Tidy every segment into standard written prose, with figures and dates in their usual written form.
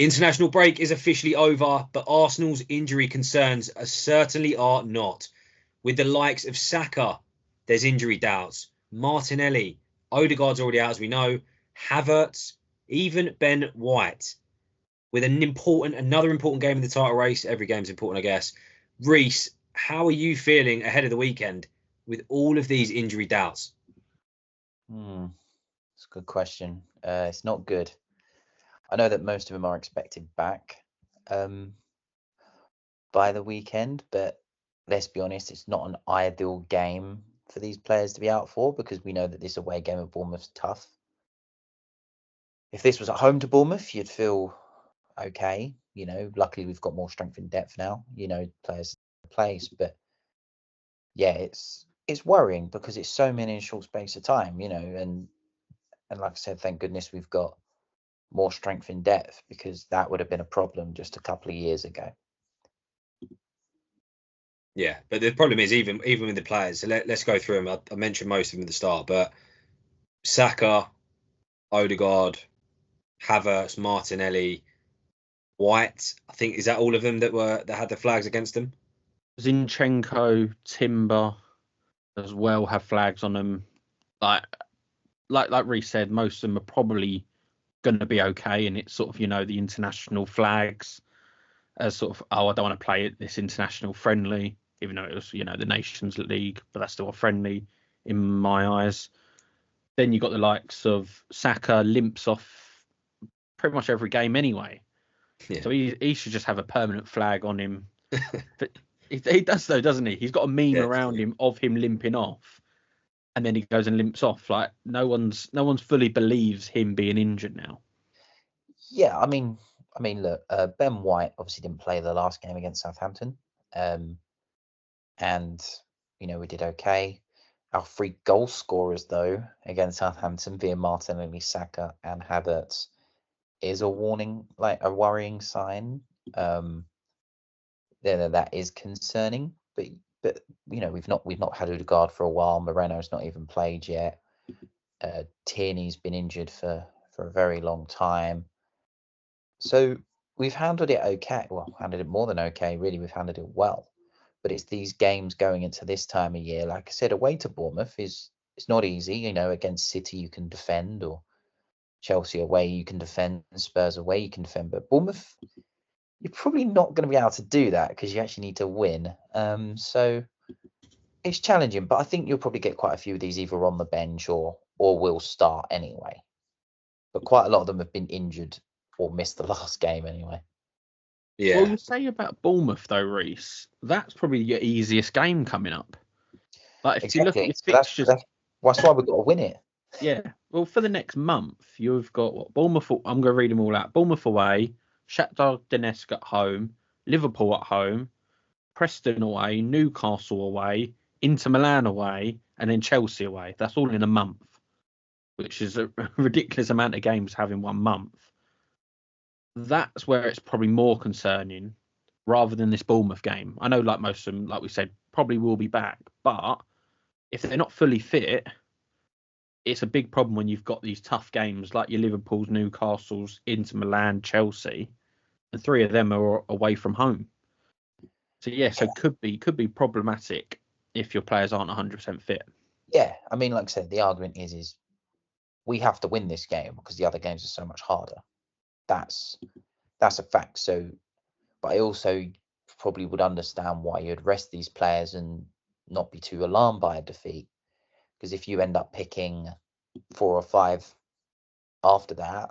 The international break is officially over, but Arsenal's injury concerns certainly are not. With the likes of Saka, there's injury doubts. Martinelli, Odegaard's already out, as we know. Havertz, even Ben White. With another important game in the title race. Every game's important, I guess. Reece, how are you feeling ahead of the weekend with all of these injury doubts? That's a good question. It's not good. I know that most of them are expected back by the weekend, but let's be honest, it's not an ideal game for these players to be out for, because we know that this away game at Bournemouth's tough. If this was at home to Bournemouth, you'd feel okay. Luckily we've got more strength in depth now, players in place. But yeah, it's worrying because it's so many in a short space of time, and like I said, thank goodness we've got more strength in depth, because that would have been a problem just a couple of years ago. Yeah, but the problem is even with the players. So let's go through them. I mentioned most of them at the start, but Saka, Odegaard, Havertz, Martinelli, White. I think, is that all of them that had the flags against them? Zinchenko, Timber, as well have flags on them. Like Reece said, most of them are probably going to be okay, and it's sort of the international flags as sort of, I don't want to play this international friendly, even though it was the Nations League, but that's still a friendly in my eyes. Then you got the likes of Saka, limps off pretty much every game anyway. Yeah. So he should just have a permanent flag on him. But he does though, doesn't he? He's got a meme around him of him limping off, and then he goes and limps off. Like no one's fully believes him being injured now. Yeah, I mean, look, Ben White obviously didn't play the last game against Southampton, and we did okay. Our 3 goal scorers though against Southampton, via Martinelli, Saka, and Havertz, is a worrying sign. That is concerning, but we've not had Odegaard for a while. Moreno's not even played yet. Tierney's been injured for a very long time. So we've handled it okay. Well, handled it more than okay, really. We've handled it well. But it's these games going into this time of year. Like I said, away to Bournemouth it's not easy. Against City you can defend, or Chelsea away you can defend, Spurs away you can defend. But Bournemouth, you're probably not going to be able to do that because you actually need to win. So it's challenging, but I think you'll probably get quite a few of these either on the bench or will start anyway. But quite a lot of them have been injured or missed the last game anyway. Yeah. Well, you say about Bournemouth though, Reece, that's probably your easiest game coming up. Like if you look at your fixtures, that's why we've got to win it. Yeah. Well, for the next month, you've got Bournemouth. I'm going to read them all out. Bournemouth away, Shakhtar Donetsk at home, Liverpool at home, Preston away, Newcastle away, Inter Milan away, and then Chelsea away. That's all in a month, which is a ridiculous amount of games to have in 1 month. That's where it's probably more concerning rather than this Bournemouth game. I know, like most of them, like we said, probably will be back, but if they're not fully fit, it's a big problem when you've got these tough games like your Liverpools, Newcastles, Inter Milan, Chelsea, and 3 of them are away from home. So it could be problematic if your players aren't 100% fit. Yeah, I mean, like I said, the argument is we have to win this game because the other games are so much harder. That's a fact. So, but I also probably would understand why you'd rest these players and not be too alarmed by a defeat. Because if you end up picking 4 or 5 after that,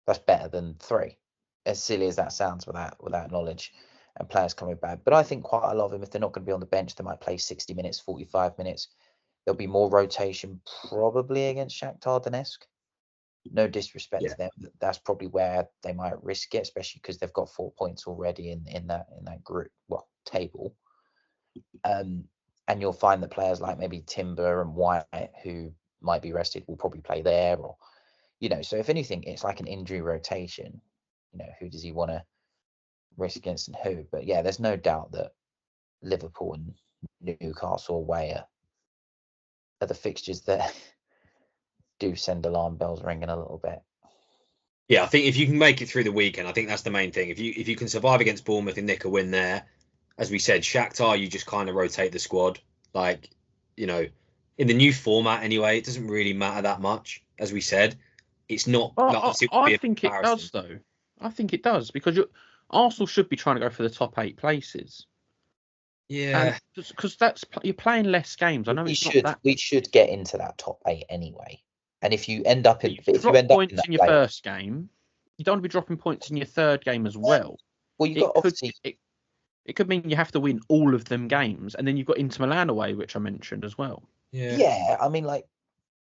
that's better than 3. As silly as that sounds, without knowledge and players coming back. But I think quite a lot of them, if they're not going to be on the bench, they might play 60 minutes, 45 minutes. There'll be more rotation probably against Shakhtar Donetsk. No disrespect to them, that's probably where they might risk it, especially because they've got 4 points already in that group, table. And you'll find that players like maybe Timber and White, who might be rested, will probably play there, or so if anything, it's like an injury rotation. Who does he want to risk against and who? But yeah, there's no doubt that Liverpool and Newcastle away are the fixtures that do send alarm bells ringing a little bit. Yeah, I think if you can make it through the weekend, I think that's the main thing. If you can survive against Bournemouth and nick a win there, as we said, Shakhtar, you just kind of rotate the squad. Like, you know, in the new format anyway, it doesn't really matter that much. As we said, it's not like obviously it would I be a think it comparison. does, though. I think it does because Arsenal should be trying to go for the top 8 places, and Yeah, because you're playing less games. I know it's not that. We should get into that top 8 anyway. And if you end up in, You if you drop end up in points that in your playoff, first game, you don't want to be dropping points in your third game as well. well, you It got could obviously, it could mean you have to win all of them games, and then you've got Inter Milan away, which I mentioned as well. yeah. I mean, like,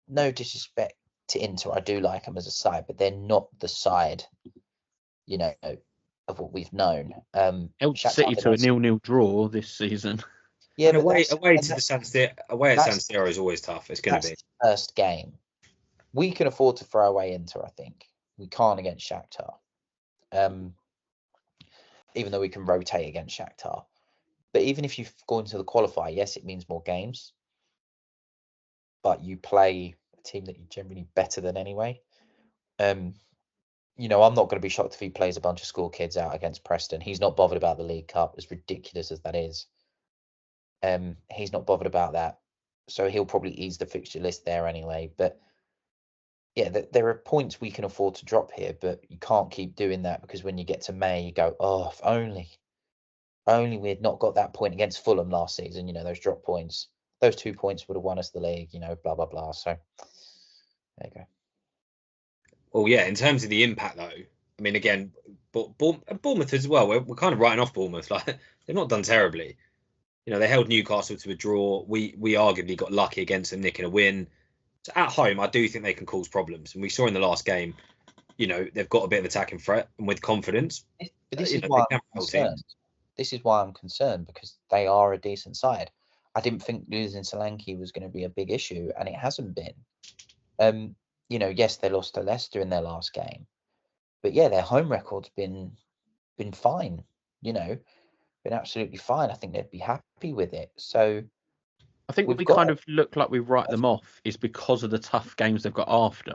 no disrespect to Inter, I do like them as a side, but they're not the side, you know, of what we've known. Held Shakhtar City to a Donetsk, 0-0 draw this season. yeah, and but away that's away and to the that's San Siro, away at San that's Siro is always tough. It's going to be. that's the first game. We can afford to throw away Inter, I think. We can't against Shakhtar. Even though we can rotate against Shakhtar. But even if you go into the qualifier, yes, it means more games. But you play a team that you're generally better than anyway. You know, I'm not going to be shocked if he plays a bunch of school kids out against Preston. He's not bothered about the League Cup, as ridiculous as that is. He's not bothered about that. So he'll probably ease the fixture list there anyway. But yeah, there are points we can afford to drop here, but you can't keep doing that because when you get to May, you go, oh, if only we had not got that point against Fulham last season, you know, those drop points. Those 2 points would have won us the league, you know, blah, blah, blah. So there you go. Well, yeah, in terms of the impact, though, I mean, again, Bournemouth as well. We're kind of writing off Bournemouth. Like they've not done terribly. You know, they held Newcastle to a draw. We arguably got lucky against them nicking a win. So at home, I do think they can cause problems. And we saw in the last game, you know, they've got a bit of attacking threat and with confidence. But this you is know, why they I'm can hold concerned. teams. This is why I'm concerned because they are a decent side. I didn't think losing Solanke was going to be a big issue, and it hasn't been. You know, yes, they lost to Leicester in their last game, but yeah, their home record's been fine. You know, been absolutely fine. I think they'd be happy with it. So I think we've we got kind of look like we write them off is because of the tough games they've got after.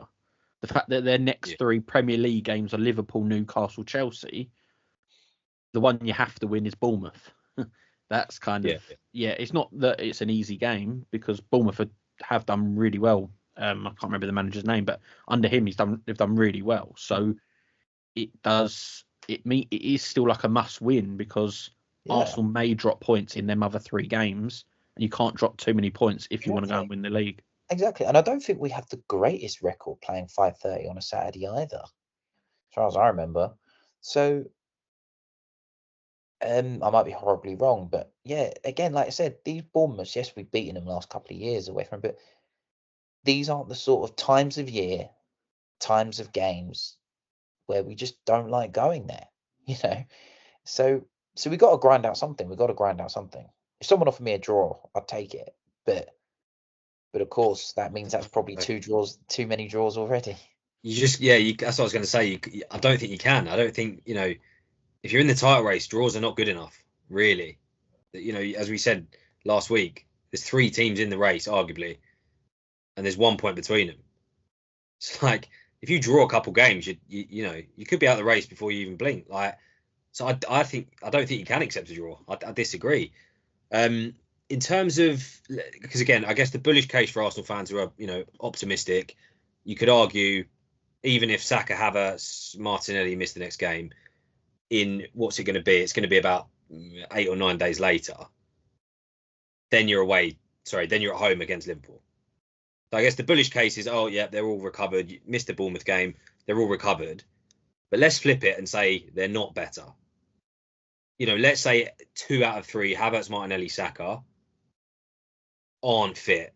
The fact that their next 3 Premier League games are Liverpool, Newcastle, Chelsea. The one you have to win is Bournemouth. That's kind of it's not that it's an easy game because Bournemouth have done really well. I can't remember the manager's name, but under him they've done really well. So it is still like a must win because Arsenal may drop points in them other 3 games, and you can't drop too many points if you want to go and win the league. Exactly, and I don't think we have the greatest record playing 5:30 on a Saturday either, as far as I remember. So I might be horribly wrong, but yeah, again, like I said, these Bournemouths, yes, we've beaten them last couple of years away from, but these aren't the sort of times of year, times of games where we just don't like going there, you know. So we got to grind out something. We got to grind out something. If someone offered me a draw, I'd take it, but of course that means that's probably 2 draws, too many draws already. You just that's what I was going to say. I don't think you can. I don't think, you know, if you're in the title race, draws are not good enough, really. You know, as we said last week, there's 3 teams in the race, arguably, and there's 1 point between them. It's like if you draw a couple games, you know you could be out of the race before you even blink. Like, so I don't think you can accept a draw. I disagree. In terms of, because again, I guess the bullish case for Arsenal fans who are, you know, optimistic, you could argue even if Saka, Havertz, Martinelli miss the next game, in what's it going to be? It's going to be about 8 or 9 days later. Then you're away. Sorry, then you're at home against Liverpool. So I guess the bullish case is, oh yeah, they're all recovered. You missed the Bournemouth game, they're all recovered. But let's flip it and say they're not better. You know, let's say 2 out of 3, Havertz, Martinelli, Saka, aren't fit.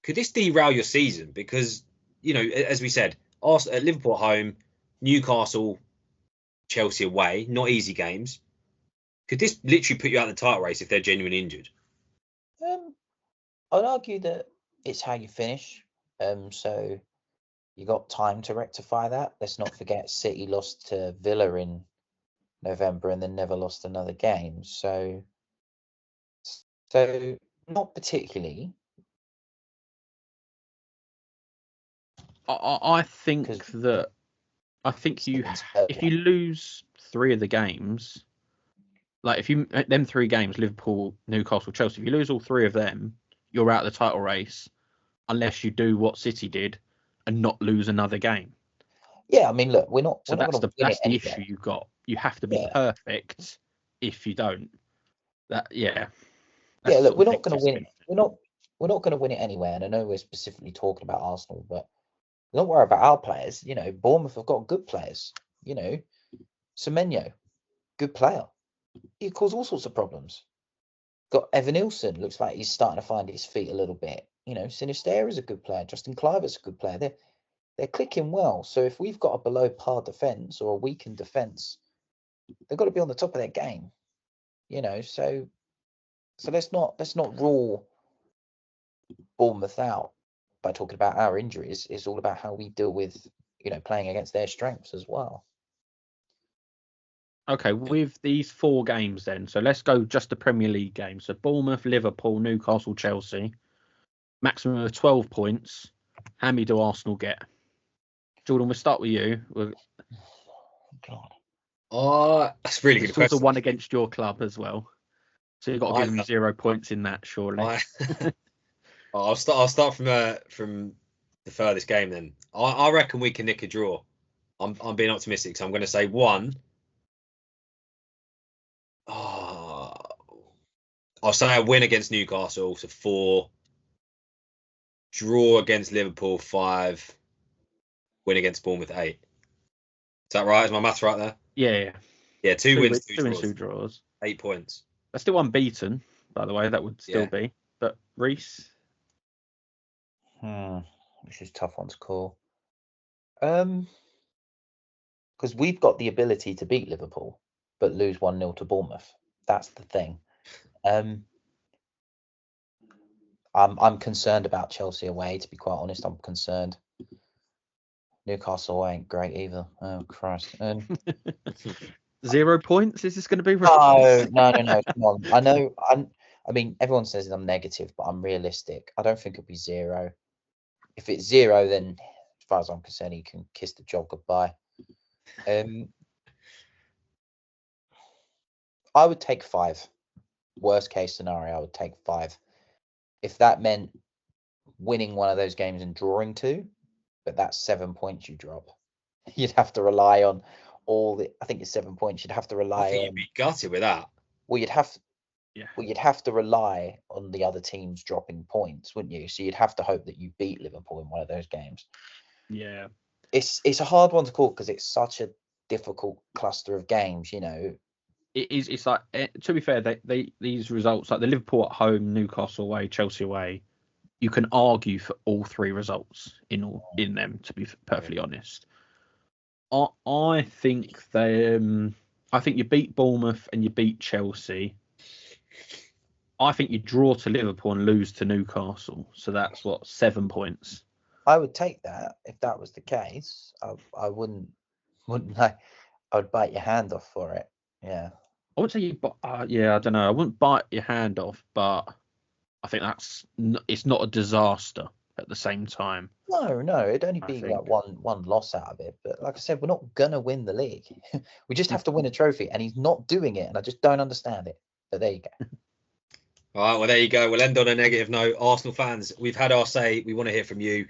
Could this derail your season? Because, you know, as we said, Liverpool at home, Newcastle, Chelsea away, not easy games. Could this literally put you out of the title race if they're genuinely injured? I'd argue that it's how you finish. So you got time to rectify that. Let's not forget City lost to Villa in November and then never lost another game. So not particularly. I think that I think Simmons if you lose 3 of the games, like if you them 3 games, Liverpool, Newcastle, Chelsea, if you lose all 3 of them, you're out of the title race, unless you do what City did and not lose another game. Yeah, I mean, look, we're not So going to win that's it the anyway. issue you've got. You have to be Yeah. perfect. If you don't, Look, that's we're not going to negative win it. spin. We're not going to win it anyway. And I know we're specifically talking about Arsenal, but don't worry about our players. You know, Bournemouth have got good players. You know, Semenyo, good player. He caused all sorts of problems. Got Evan Nilsson, looks like he's starting to find his feet a little bit. You know, Sinisterra is a good player. Justin Kluivert's a good player. They're clicking well. So if we've got a below par defence or a weakened defence, they've got to be on the top of their game. You know, so let's not rule Bournemouth out by talking about our injuries. It's all about how we deal with, you know, playing against their strengths as well. Okay, with these 4 games then, so let's go just the Premier League games. So Bournemouth, Liverpool, Newcastle, Chelsea, maximum of 12 points. How many do Arsenal get? Jordan, we'll start with you. God. That's a really good It's also question. one against your club as well. So you've got to give them 0 points in that, surely. I'll start from the furthest game then. I reckon we can nick a draw. I'm being optimistic, so I'm going to say 1. I'll say a win against Newcastle, so 4. Draw against Liverpool, 5. Win against Bournemouth, 8. Is that right? Is my maths right there? Yeah. Yeah, 2 wins, 2 2 draws. 2 draws. 8 points. That's still unbeaten, by the way. That would still be. But Reece? This is a tough one to call. Because we've got the ability to beat Liverpool, but lose 1-0 to Bournemouth. That's the thing. I'm concerned about Chelsea away, to be quite honest. I'm concerned. Newcastle ain't great either. Oh, Christ. 0 points? Is this going to be No. Come on. I mean, everyone says I'm negative, but I'm realistic. I don't think it'll be 0. If it's 0, then as far as I'm concerned, you can kiss the job goodbye. I would take 5. Worst case scenario, I would take 5. If that meant winning one of those games and drawing 2, but that's 7 points you drop. You'd have to rely on I think it's 7 points. You'd have to rely on. You'd be gutted with that. Well, you'd have to rely on the other teams dropping points, wouldn't you? So you'd have to hope that you beat Liverpool in one of those games. Yeah. It's a hard one to call because it's such a difficult cluster of games, you know. It is. It's like, to be fair, these results, like the Liverpool at home, Newcastle away, Chelsea away, you can argue for all 3 results in them. To be perfectly honest, I think I think you beat Bournemouth and you beat Chelsea. I think you draw to Liverpool and lose to Newcastle. So that's 7 points. I would take that if that was the case. I wouldn't. I would bite your hand off for it. Yeah. I wouldn't say I don't know. I wouldn't bite your hand off, but I think it's not a disaster at the same time. No, it'd only be like one loss out of it. But like I said, we're not gonna win the league. We just have to win a trophy, and he's not doing it, and I just don't understand it. But there you go. All right, well, there you go. We'll end on a negative note. Arsenal fans, we've had our say. We want to hear from you.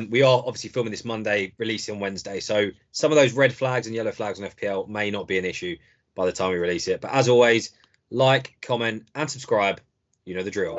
We are obviously filming this Monday, releasing on Wednesday. So some of those red flags and yellow flags on FPL may not be an issue by the time we release it. But as always, like, comment, and subscribe. You know the drill.